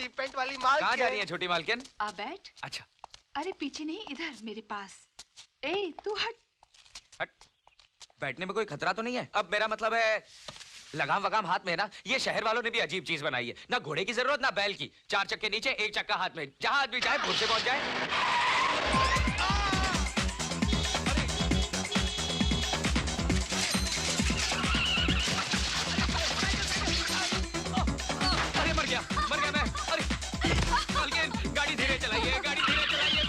Paint वाली माल कहाँ जा रही है छोटी मालकिन? आ बैठ। अच्छा। अरे पीछे नहीं, इधर मेरे पास। ए तू हट। हट। बैठने में कोई खतरा तो नहीं है? अब मेरा मतलब है लगाम वगाम हाथ में है ना। ये शहर वालों ने भी अजीब चीज बनाई है, ना घोड़े की जरूरत ना बैल की। 4 चक्के नीचे, 1 चक्का हाथ में, जहां आदमी चाहे फुर से पहुंच जाए। मर गया मैं। अरे मालकिन, गाड़ी धीरे चलाइए, गाड़ी धीरे चलाइए।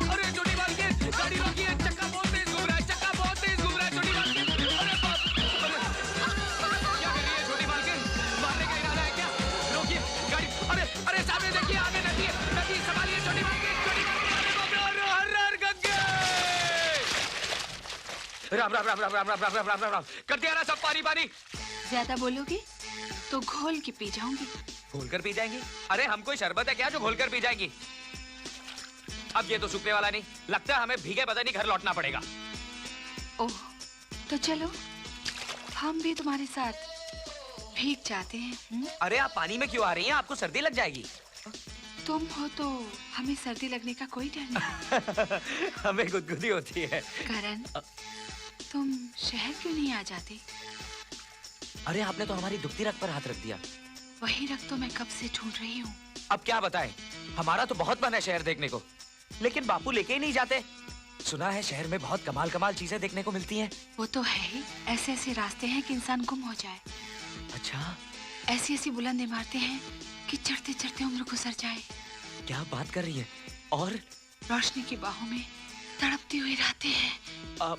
अरे छोटी मालकिन, गाड़ी रोकिए, चक्का बहुत तेज घूम रहा है, चक्का बहुत तेज घूम रहा है छोटी मालकिन। अरे बाप, क्या कर रही है छोटी मालकिन? मारने का इरादा है क्या? रोकिए गाड़ी। अरे अरे सामने देखिए, आगे नदी है, नदी संभालिए छोटी मालकिन, छोटी मालकिन। अरे बाप रे, हर हर गंगे। राम राम राम राम राम राम राम राम राम राम। कर दिया ना सब पानी पानी। ज्यादा बोलोगे तो घोल के पी जाऊंगी। घोलकर पी जाएंगी? अरे हम कोई शरबत है क्या जो घोलकर पी जाएंगी? अब ये तो सूखने वाला नहीं लगता, हमें भीगे बदन ही घर लौटना पड़ेगा। ओह, तो चलो हम भी तुम्हारे साथ भीग जाते हैं। अरे आप पानी में क्यों आ रही हैं? आपको सर्दी लग जाएगी। तुम हो तो हमें सर्दी लगने का कोई डर नहीं। हमें गुदगुदी होती है। करण, तुम शहर क्यों नहीं आ जाते? अरे आपने तो हमारी दुखती रग पर हाथ रख दिया। वही रग तो मैं कब से ढूंढ रही हूँ। अब क्या बताएं? हमारा तो बहुत मन है शहर देखने को, लेकिन बापू लेके ही नहीं जाते। सुना है शहर में बहुत कमाल कमाल चीजें देखने को मिलती हैं। वो तो है ही, ऐसे ऐसे रास्ते हैं कि इंसान गुम हो जाए। अच्छा? ऐसी ऐसी बुलंद इमारतें हैं कि चढ़ते चढ़ते उम्र गुजर जाए। क्या बात कर रही है? और रोशनी की बाहों में तड़पती हुई रातें हैं। आप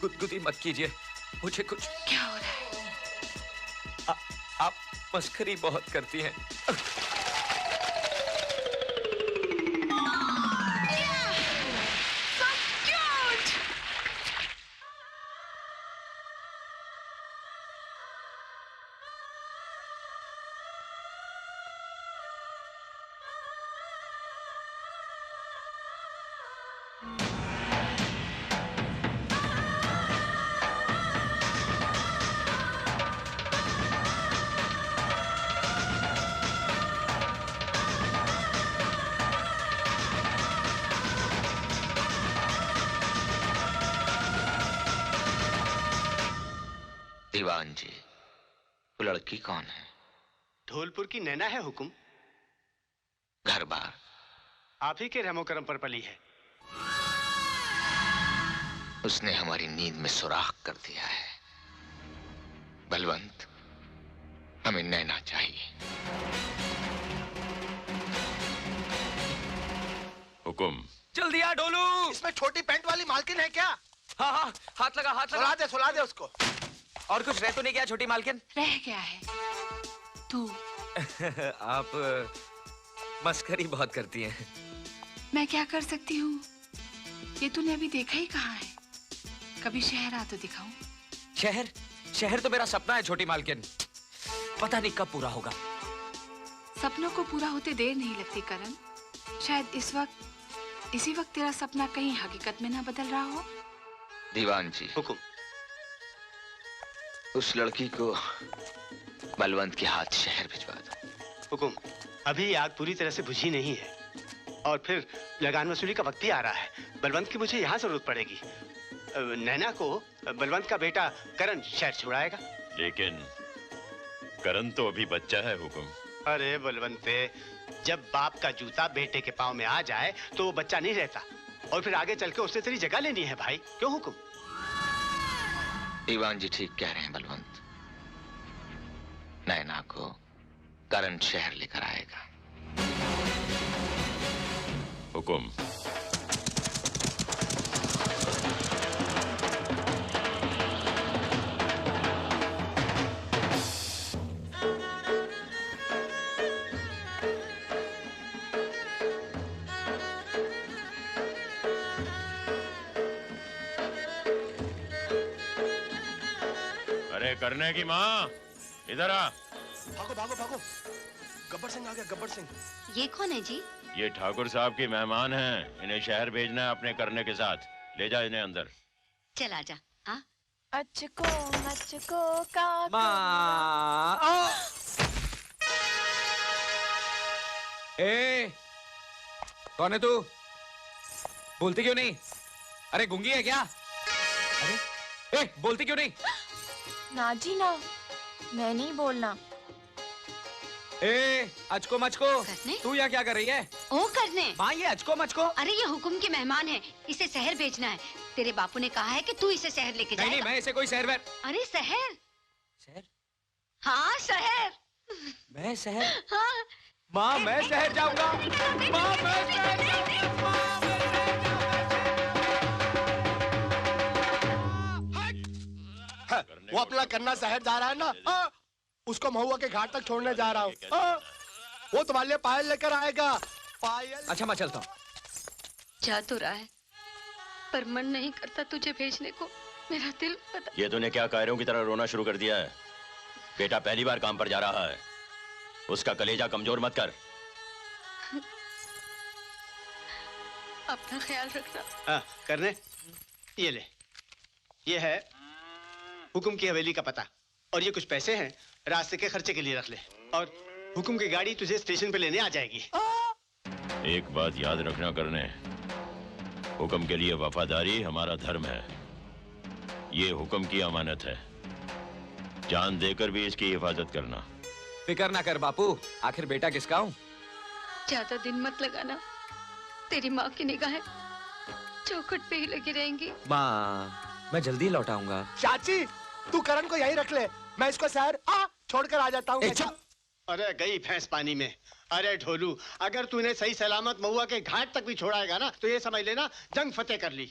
गुदगुदी मत कीजिए, मुझे कुछ। क्या हो रहा है? आप मस्करी बहुत करती हैं। दीवान जी, वो लड़की कौन है? धौलपुर की नैना है हुकुम। घर बार आप ही के रहमो करम पर पली है। उसने हमारी नींद में सुराख कर दिया है। बलवंत, हमें नैना चाहिए। हुकुम। जल्दी आ डोलू। इसमें छोटी पेंट वाली मालकिन है क्या? हाँ हाँ, हाथ लगा, हाथ लगा। सुला दे उसको। और कुछ रह तो नहीं गया छोटी मालकिन? रह गया है तू। आप मस्करी बहुत करती हैं। मैं क्या कर सकती हूँ? ये तूने अभी देखा ही कहाँ है? कभी शहर आ तो दिखाऊं। शहर? शहर तो मेरा सपना है छोटी मालकिन, पता नहीं कब पूरा होगा। सपनों को पूरा होते देर नहीं लगती करण। शायद इसी वक्त तेरा सपना कहीं हकीकत में ना बदल रहा हो। दीवान जी, हुकुम। उस लड़की को बलवंत के हाथ शहर भिजवा दो। हुकुम। अभी आग पूरी तरह से बुझी नहीं है और फिर लगान वसूली का वक्त ही आ रहा है। बलवंत की मुझे यहाँ जरूरत पड़ेगी। नैना को बलवंत का बेटा करण शहर छुड़ाएगा। लेकिन करण तो अभी बच्चा है हुकुम। अरे बलवंते, जब बाप का जूता बेटे के पाँव में आ जाए तो वो बच्चा नहीं रहता, और फिर आगे चल के उससे तेरी जगह लेनी है भाई। क्यों हुकुम? दीवान जी ठीक कह रहे हैं बलवंत। नैना को करण शहर लेकर आएगा। हुकुम। अरे करने की माँ, इधर आ। भागो भागो भागो, गब्बर सिंह आ गया। गब्बर सिंह। ये कौन है जी? ये ठाकुर साहब की मेहमान हैं। इन्हें शहर भेजना है अपने करने के साथ। ले जा इन्हें अंदर। चल आजा। हाँ? अचको मचको का माँ। ए, कौन है तू? बोलती क्यों नहीं? अरे गूंगी है क्या? अरे बोलती क्यों नहीं? ना जी ना, मैं नहीं बोलना। अचको मचको, करने? तू यहाँ क्या कर रही है? ओ करने। माँ ये अचको मचको। अरे ये हुकुम के मेहमान है, इसे शहर भेजना है। तेरे बापू ने कहा है कि तू इसे शहर लेके नहीं नहीं, जाएगा। मैं इसे कोई शहर अरे शहर? शहर? हाँ शहर। मैं शहर? हाँ। माँ मैं शहर जाऊंगा। माँ मैं शहर जाऊंगा। माँ, मैं है, वो अपना करना शहर जा रहा है ना, उसको महुआ के घाट तक छोड़ने जा रहा हूँ। वो तुम्हारे लिए पायल लेकर आएगा। पायल। अच्छा मैं चलता हूँ। जा तो रहा है, पर मन नहीं करता तुझे भेजने को। मेरा दिल पता। ये तूने क्या कायरों की तरह रोना शुरू कर दिया है? बेटा पहली बार काम पर जा रहा है, उसका कलेजा कमजोर मत कर। अपना ख्याल रखना। हाँ, करने ये ले, ये है हुकुम की हवेली का पता, और ये कुछ पैसे हैं, रास्ते के खर्चे के लिए रख ले, और हुकुम की गाड़ी तुझे स्टेशन पे लेने आ जाएगी। एक बात याद रखना करने, हुक्म के लिए वफादारी हमारा धर्म है। ये हुक्म की अमानत है, जान देकर भी इसकी हिफाजत करना। फिक्र ना कर बापू, आखिर बेटा किसका हूँ। ज्यादा दिन मत लगाना, तेरी माँ की निगाहें चौखट पे ही लगी रहेंगी। माँ मैं जल्दी लौट आऊंगा। चाची तू करण को यहीं रख ले, मैं इसको शहर छोड़कर आ जाता हूँ। अरे गई भैंस पानी में। अरे ढोलू, अगर तूने सही सलामत महुआ के घाट तक भी छोड़ाएगा ना, तो ये समझ लेना जंग फतेह कर ली।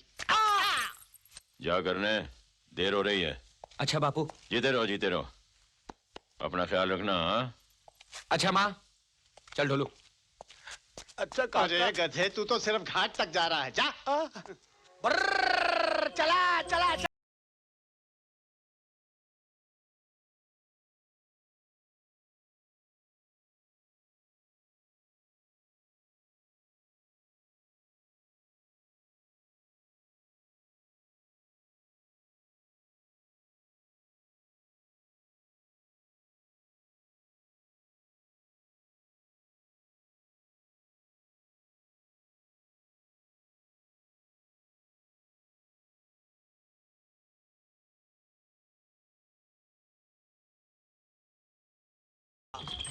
जा करने, देर हो रही है। अच्छा बापू। जीते रहो जीते रहो, अपना ख्याल रखना। हाँ? अच्छा माँ, चल ढोलू। अच्छा अरे गधे, तू तो सिर्फ घाट तक जा रहा है, जा। चला चला, चला।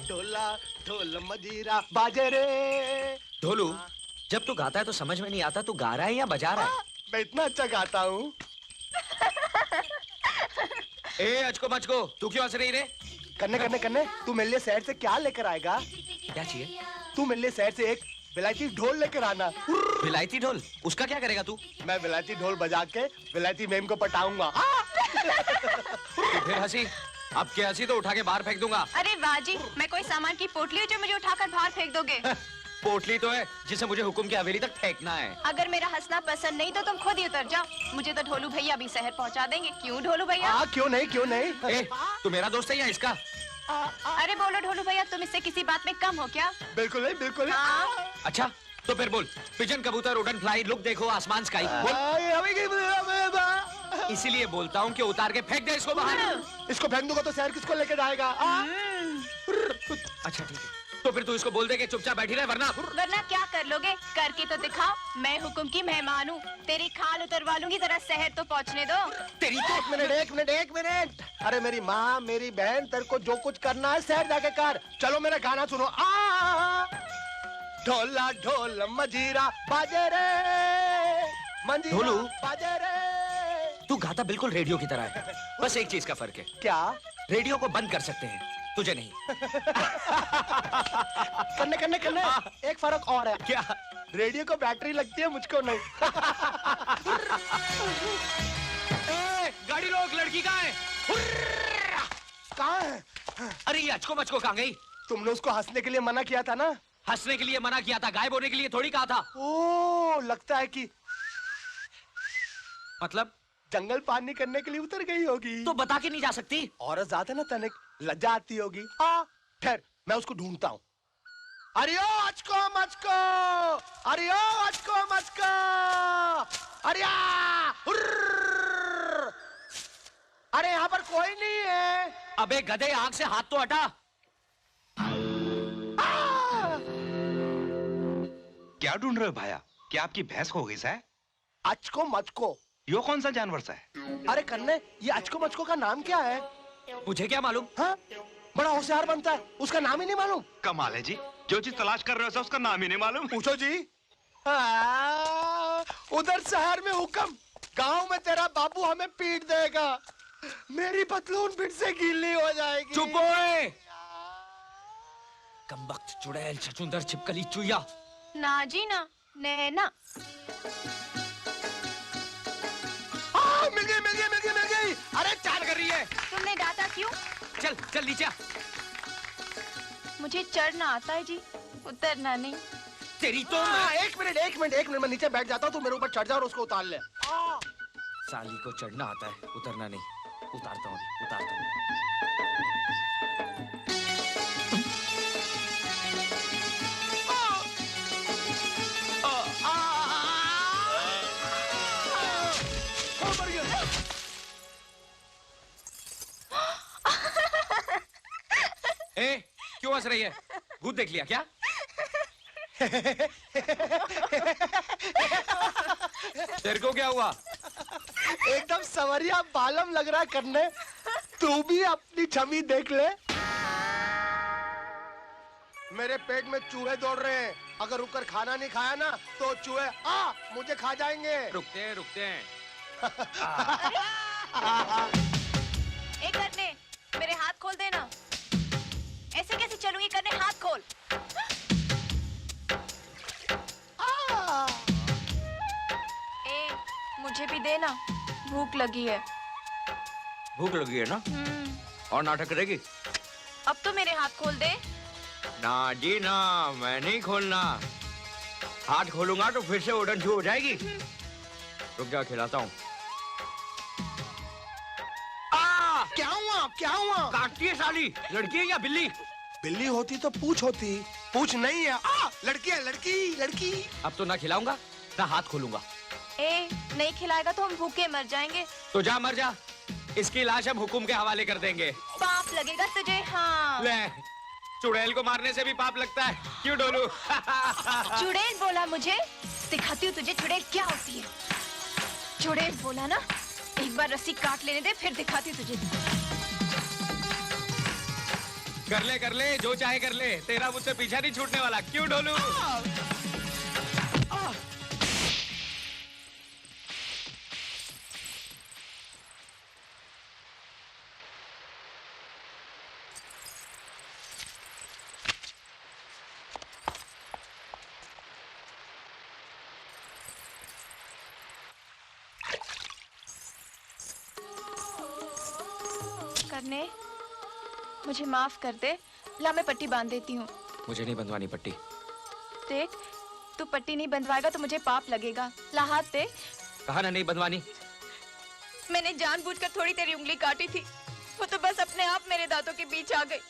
ढोला ढोल मजीरा बाजे रे। ढोलू, जब तू गाता है तो समझ में नहीं आता तू गा रहा है या बजा रहा है। मैं इतना अच्छा गाता हूँ। अचको मचको, तू क्यों हंस रही रे? करने करने करने, तू मेरे लिए शहर से क्या लेकर आएगा? क्या चाहिए? तू मेरे लिए शहर से एक विलायती ढोल लेकर आना। विलायती ढोल? उसका क्या करेगा तू? मैं विलायती ढोल बजा के विलायती मेम को पटाऊंगा। फिर हंसी? अब क्या हंसी तो उठा के बाहर फेंक दूंगा। अरे वाह जी, मैं कोई सामान की पोटली हूँ जो मुझे उठाकर बाहर फेंक दोगे? पोटली तो है जिसे मुझे हुकुम की हवेली तक फेंकना है। अगर मेरा हंसना पसंद नहीं तो तुम खुद ही उतर जाओ, मुझे तो ढोलू भैया भी शहर पहुँचा देंगे। क्यों ढोलू भैया? क्यों नहीं क्यों नहीं। तू मेरा दोस्त है या इसका? अरे बोलो ढोलू भैया, तुम इससे किसी बात में कम हो क्या? बिल्कुल नहीं बिल्कुल नहीं। हाँ? अच्छा तो फिर बोल, पिजन कबूतर उड़न फ्लाई लुक देखो आसमान स्काई बोल। इसीलिए बोलता हूँ कि उतार के फेंक दे इसको बाहर। इसको फेंक दूंगा तो शहर किसको लेके जाएगा? अच्छा ठीक है, तो फिर तू इसको बोल दे कि चुपचाप बैठी रहे, वरना वरना क्या कर लोगे? करके तो दिखाओ, मैं हुकुम की मेहमान हूँ। तेरी खाल उतरवा लूंगी, जरा शहर तो पहुँचने दो। तेरी तो एक मिनट। अरे मेरी माँ मेरी बहन, तेरे को जो कुछ करना है शहर जाके कर। चलो मेरा गाना सुनो। ढोला ढोल मजीरा बाजे रे, मंजीरा ढोलू? बाजे रे। तू गाता बिल्कुल रेडियो की तरह है, बस एक चीज का फर्क है। क्या? रेडियो को बंद कर सकते हैं, तुझे नहीं। करने एक फर्क और है। क्या? रेडियो को बैटरी लगती है, मुझको नहीं। गाड़ी रोक, लड़की कहाँ है? कहाँ है? अरे ये अचको मचको कहाँ गई? तुमने उसको हंसने के लिए मना किया था ना? हंसने के लिए मना किया था, गायब होने के लिए थोड़ी कहा था। ओ, लगता है कि मतलब जंगल पानी करने के लिए उतर गई होगी। तो बता के नहीं जा सकती? औरत जाते ना तनिक लज्जा आती होगी। ठहर, मैं उसको ढूंढता हूँ। अरे ओ अचको मचको, अरे ओ अचको मचको, अरे अरे यहाँ पर कोई नहीं है। अबे गधे, आंख से हाथ तो हटा। क्या ढूंढ रहे हो भाया? क्या आपकी भैंस खो गई है? अचको मचको। यो कौन सा जानवर सा है? अरे कन्ने, ये अचको मचको का नाम क्या है? मुझे क्या मालूम? हाँ? बड़ा होशियार बनता है, उसका नाम ही नहीं मालूम। कमाल है जी, जो चीज तलाश कर रहे हो उसका नाम ही नहीं मालूम। पूछो जी। उधर शहर में हुक्म, गांव में तेरा बाबू हमें पीट देगा, मेरी पतलून फिर से गीली हो जाएगी। चुप ओए! कमबख्त, चुड़ैल, छछूंदर, छिपकली, चुईया। ना जी ना, नैना। मिल गई, मिल गई, मिल गई, मिल गई। अरे चाल कर रही है। तुमने डांटा क्यों? चल चल नीचे आ। मुझे चढ़ना आता है जी, उतरना नहीं। तेरी तो एक मिनट, मैं नीचे बैठ जाता हूँ, तू मेरे ऊपर चढ़ जा और उसको उतार ले। साली को चढ़ना आता है, उतरना नहीं। उतारता हूँ, उतारता हूँ। ए, क्यों हंस रही है? भूत देख लिया क्या? तेरे को क्या हुआ? एकदम सवरिया बालम लग रहा है करने। तू भी अपनी छवि देख ले। मेरे पेट में चूहे दौड़ रहे हैं, अगर रुककर खाना नहीं खाया ना तो चूहे मुझे खा जाएंगे। रुकते हैं, रुकते हैं। ए करने, मेरे हाथ खोल देना। ऐसे कैसे चलूंगी करने, हाथ खोल। ए, मुझे भी देना, भूख लगी है। भूख लगी है ना? और नाटक करेगी? अब तो मेरे हाथ खोल दे। ना जी ना, मैं नहीं खोलना। हाथ खोलूंगा तो फिर से उड़न छू हो जाएगी। रुक जा, खिलाता हूँ। क्या हुआ, क्या हुआ? काटती है साली। लड़की है या बिल्ली? बिल्ली होती तो पूछ होती, पूछ नहीं है। लड़की है, लड़की, लड़की। अब तो ना खिलाऊंगा ना हाथ खोलूंगा। ए, नहीं खिलाएगा तो हम भूखे मर जाएंगे। तो जा मर जा, इसकी लाश हम हुकुम के हवाले कर देंगे। पाप लगेगा तुझे। हाँ, ले, चुड़ैल को मारने से भी पाप लगता है, क्यों डोलू? चुड़ैल बोला मुझे, दिखाती हूँ तुझे चुड़ैल क्या होती है। चुड़ैल बोला ना, एक बार रस्सी काट लेने दे, फिर दिखाती हूँ तुझे। कर ले, जो चाहे कर ले, तेरा मुझसे पीछा नहीं छूटने वाला, क्यों डोलू? करने, मुझे माफ कर दे। ला, मैं पट्टी बांध देती हूँ। मुझे नहीं बंधवानी पट्टी। देख, तू पट्टी नहीं बंधवाएगा तो मुझे पाप लगेगा। ला हाथ दे। कहा ना नहीं बंधवानी। मैंने जानबूझकर थोड़ी तेरी उंगली काटी थी, वो तो बस अपने आप मेरे दांतों के बीच आ गई।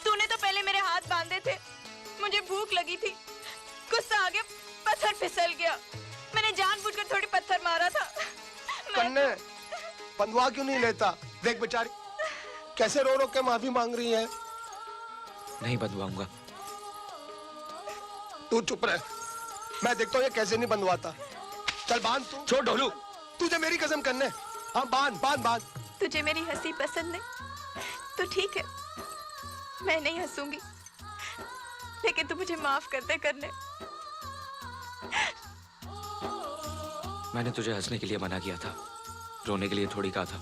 तूने तो पहले मेरे हाथ बांधे थे, मुझे भूख लगी थी, गुस्सा आ गया, पत्थर फिसल गया। मैंने जानबूझकर थोड़ी पत्थर मारा था। कन्ने, बंधवा क्यों नहीं लेता? देख बेचारी कैसे रो रो के माफी मांग रही है। नहीं बंधवाऊंगा। तू चुप रह, मैं देखता हूँ ये कैसे नहीं बंधवाता। चल बांध तू। छोड़ ढोलू। तुझे मेरी कसम करने। हाँ बांध, बांध, बांध। तुझे मेरी हंसी पसंद नहीं तो ठीक है, मैं नहीं हंसूंगी, लेकिन तू मुझे माफ कर दे करने। मैंने तुझे हंसने के लिए मना किया था, रोने के लिए थोड़ी कहा था।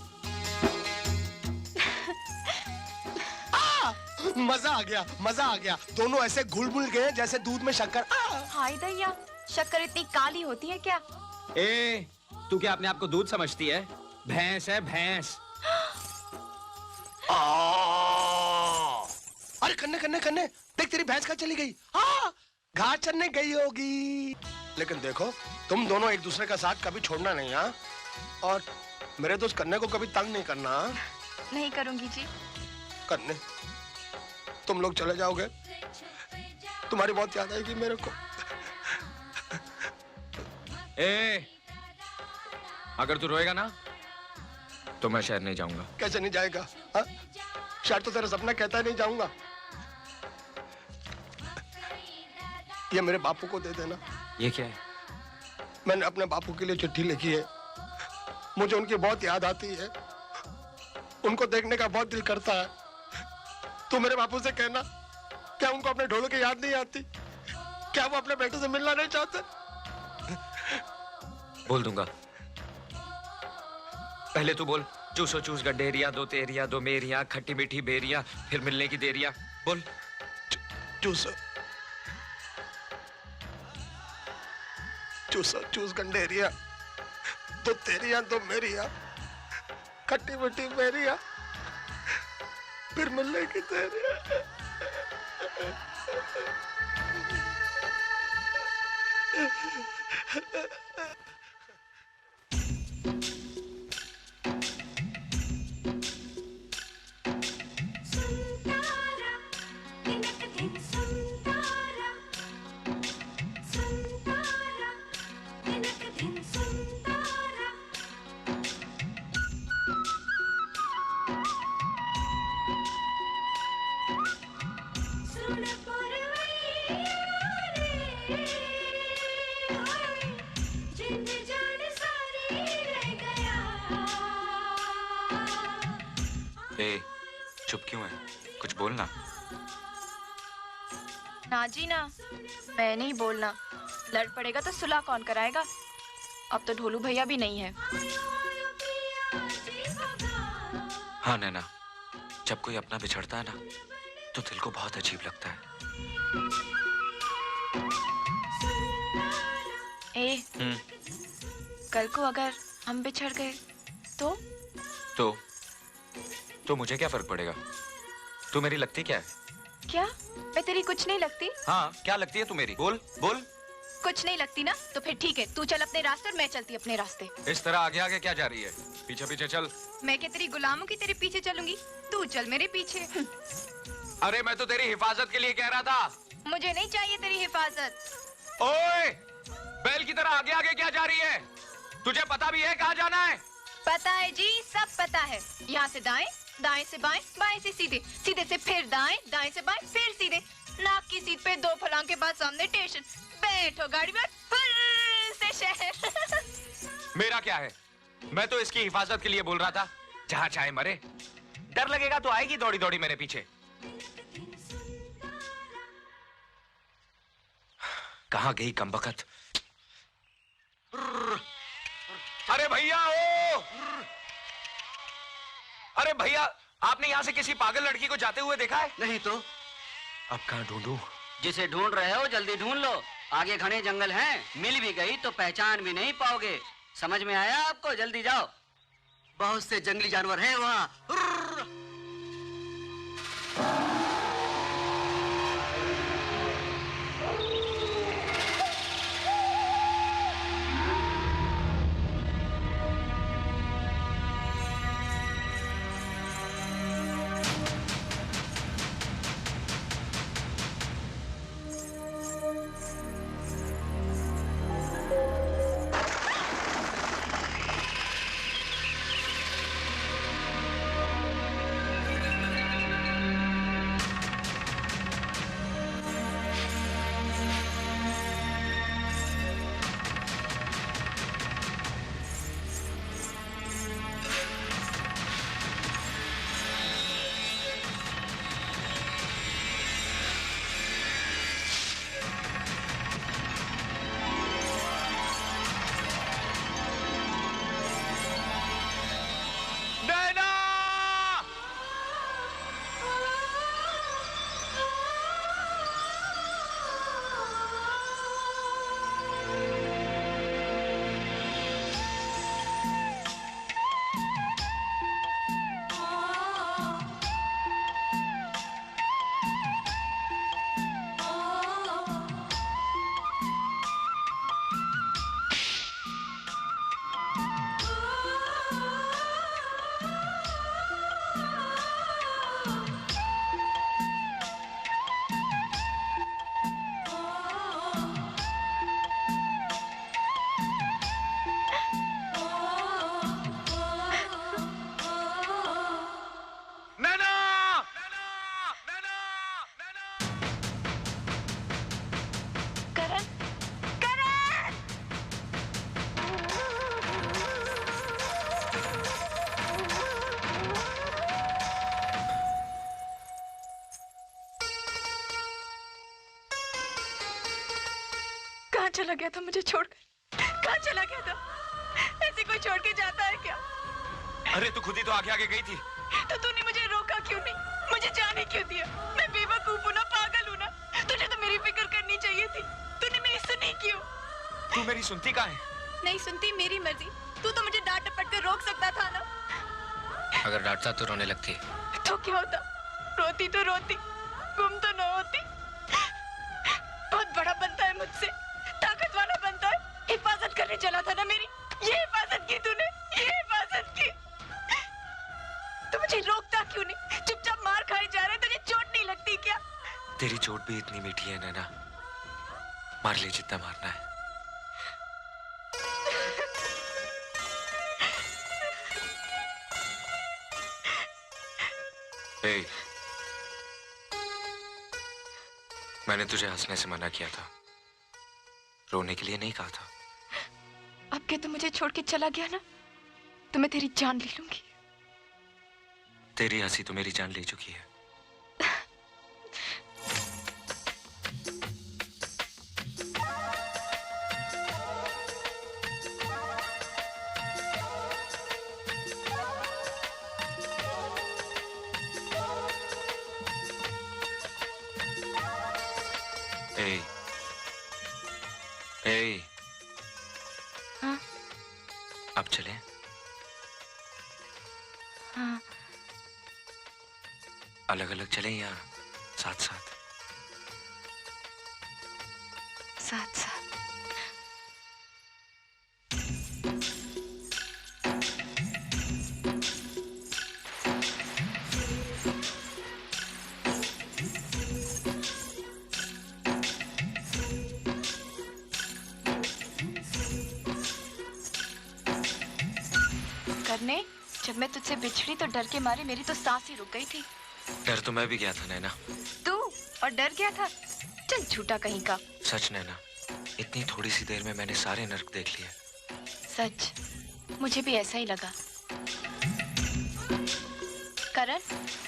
मजा आ गया, मजा आ गया। दोनों ऐसे घुल-मुल गए जैसे दूध में शक्कर। हाय दैया, शक्कर इतनी काली होती है क्या? ए, तू क्या अपने आप को दूध समझती है? भैंस है, भैंस। अरे कन्ने, कन्ने, कन्ने, देख तेरी भैंस कहाँ चली गई? घास चरने गई होगी। लेकिन देखो, तुम दोनों एक दूसरे का साथ कभी छोड़ना नहीं। हाँ, और मेरे दोस्त कन्ने को कभी तंग नहीं करना। नहीं करूंगी जी। कन्ने, तुम लोग चले जाओगे, तुम्हारी बहुत याद आएगी मेरे को। ए, अगर तू रोएगा ना तो मैं शहर नहीं जाऊंगा। कैसे नहीं जाएगा? हाँ? शायद तो तेरा सपना कहता है नहीं जाऊंगा। ये मेरे बापू को दे देना। ये क्या है? मैंने अपने बापू के लिए चिट्ठी लिखी है। मुझे उनकी बहुत याद आती है, उनको देखने का बहुत दिल करता है। तू मेरे बापू से कहना, क्या उनको अपने ढोलों की याद नहीं आती? क्या वो अपने बेटे से मिलना नहीं चाहते? बोल दूंगा। पहले तू बोल। चूसो चूस गड्ढेरिया, दो तेरिया, दो मेरिया, खट्टी मीठी बेरिया, फिर मिलने की देरिया। बोल। चूस चूस चूस गंडेरिया, दो तेरिया दो मेरिया, खट्टी मीठी बेरिया, फिर मिलने की तेरिया। चुप क्यों है? कुछ बोलना। ना जी ना, मैं नहीं बोलना। लड़ पड़ेगा तो सुलह कौन कराएगा? अब तो ढोलू भैया भी नहीं है। हाँ नैना, जब कोई अपना बिछड़ता है ना तो दिल को बहुत अजीब लगता है। कल को अगर हम बिछड़ गए तो मुझे क्या फर्क पड़ेगा? तू मेरी लगती क्या है? क्या मैं तेरी कुछ नहीं लगती? हाँ, क्या लगती है तू मेरी? बोल बोल। कुछ नहीं लगती ना, तो फिर ठीक है, तू चल अपने रास्ते और मैं चलती अपने रास्ते। इस तरह आगे आगे क्या जा रही है? पीछे पीछे चल। मैं क्या तेरी गुलामों की तेरे पीछे चलूंगी? तू चल मेरे पीछे। अरे मैं तो तेरी हिफाजत के लिए कह रहा था। मुझे नहीं चाहिए तेरी हिफाजत। ओए, बैल की तरह आगे आगे क्या जा रही है? तुझे पता भी है कहाँ जाना है? पता है जी, सब पता है। यहाँ से दाएं, दाएं से बाएं, बाएं से सीधे, सीधे से फिर दाएं, दाएं से बाएं, फिर सीधे। नाक की सीट पे 2 फलांग के बाद सामने स्टेशन। बैठो गाड़ी में, फिर से शहर। मेरा क्या है? मैं तो इसकी हिफाजत के लिए बोल रहा था। जहाँ चाहे मरे। डर लगेगा तो आएगी दौड़ी दौड़ी मेरे पीछे। कहाँ गई कमबख्त? अरे भैया ओ! अरे भैया, आपने यहाँ से किसी पागल लड़की को जाते हुए देखा है? नहीं तो। अब कहाँ ढूंढूं? जिसे ढूंढ रहे हो जल्दी ढूंढ लो। आगे घने जंगल हैं, मिल भी गई तो पहचान भी नहीं पाओगे। समझ में आया आपको? जल्दी जाओ, बहुत से जंगली जानवर हैं वहाँ। चला गया था मुझे छोड़कर? कहाँ चला गया था? ऐसे कोई छोड़ के जाता है क्या? अरे तू खुद ही तो आगे आगे गई थी। तो तूने मुझे रोका क्यों नहीं? मुझे जाने क्यों दिया? मैं बेवकूफ हूँ ना, पागल हूँ ना? तुझे तो मेरी फिक्र करनी चाहिए थी। तूने मेरी सुनी क्यों? तू मेरी सुनती कहाँ है? नहीं सुनती, मेरी मर्जी। तू तो मुझे डांट डपट कर रोक सकता था ना। अगर डांटता तो रोने लगती। तो क्या होता? रोती तो रोती, गुम तो न होती। बहुत बड़ा बनता है मुझसे, ताकत वाला बनता है। हिफाजत करने चला था ना मेरी, ये हिफाजत की तूने, ये हिफाजत की। तू मुझे रोकता क्यों नहीं? चुपचाप मार खाए जा रहे, तुझे चोट नहीं लगती क्या? तेरी चोट भी इतनी मीठी है नैना, मार ले जितना मारना है। ए, मैंने तुझे हंसने से मना किया था, रोने के लिए नहीं कहा था। अब के तू मुझे छोड़ के चला गया ना, तो मैं तेरी जान ले लूंगी। तेरी हंसी तो मेरी जान ले चुकी है। ए, ए, हाँ? अब चले? हाँ। अलग अलग चले या साथ साथ? साथ साथ। करने, जब मैं तुझसे बिछड़ी तो डर के मारे मेरी तो सांस ही रुक गई थी। डर तो मैं भी गया था नैना। तू और डर गया था? चल झूठा कहीं का। सच नैना, इतनी थोड़ी सी देर में मैंने सारे नर्क देख लिए। सच, मुझे भी ऐसा ही लगा। करण,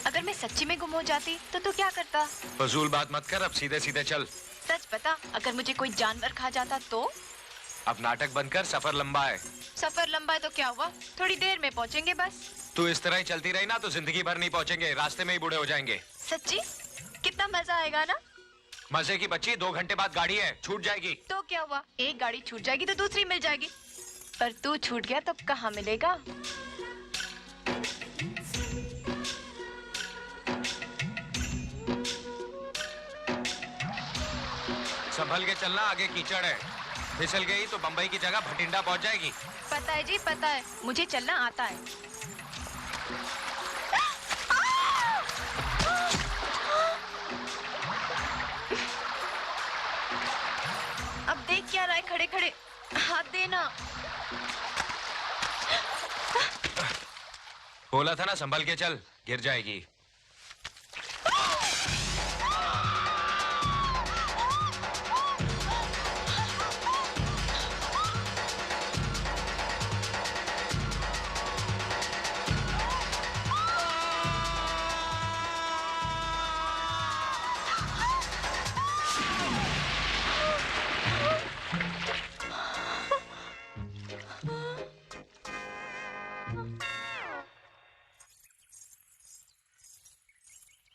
अगर मैं सच्ची में गुम हो जाती तो तू क्या करता? फजूल बात मत कर, अब सीधे सीधे चल। सच बता, अगर मुझे कोई जानवर खा जाता तो? अब नाटक बंद कर, सफर लंबा है। सफर लंबा है तो क्या हुआ, थोड़ी देर में पहुंचेंगे बस। तू इस तरह ही चलती रही ना तो जिंदगी भर नहीं पहुंचेंगे, रास्ते में ही बूढ़े हो जाएंगे। सच्ची? कितना मजा आएगा ना। मजे की बच्ची, 2 घंटे बाद गाड़ी है, छूट जाएगी। तो क्या हुआ, एक गाड़ी छूट जाएगी तो दूसरी मिल जाएगी। पर तू छूट गया तो कहाँ मिलेगा? संभल के चलना, आगे कीचड़ है, फिसल गई तो बंबई की जगह भटिंडा पहुंच जाएगी। पता है जी, पता है, मुझे चलना आता है। अब देख क्या रहा है खड़े खड़े, हाथ देना। बोला था ना संभल के चल, गिर जाएगी।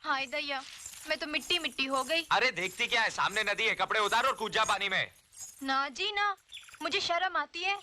हाय दैया, मैं तो मिट्टी मिट्टी हो गई। अरे देखती क्या है, सामने नदी है, कपड़े उतार और कूद जा पानी में। ना जी ना, मुझे शर्म आती है।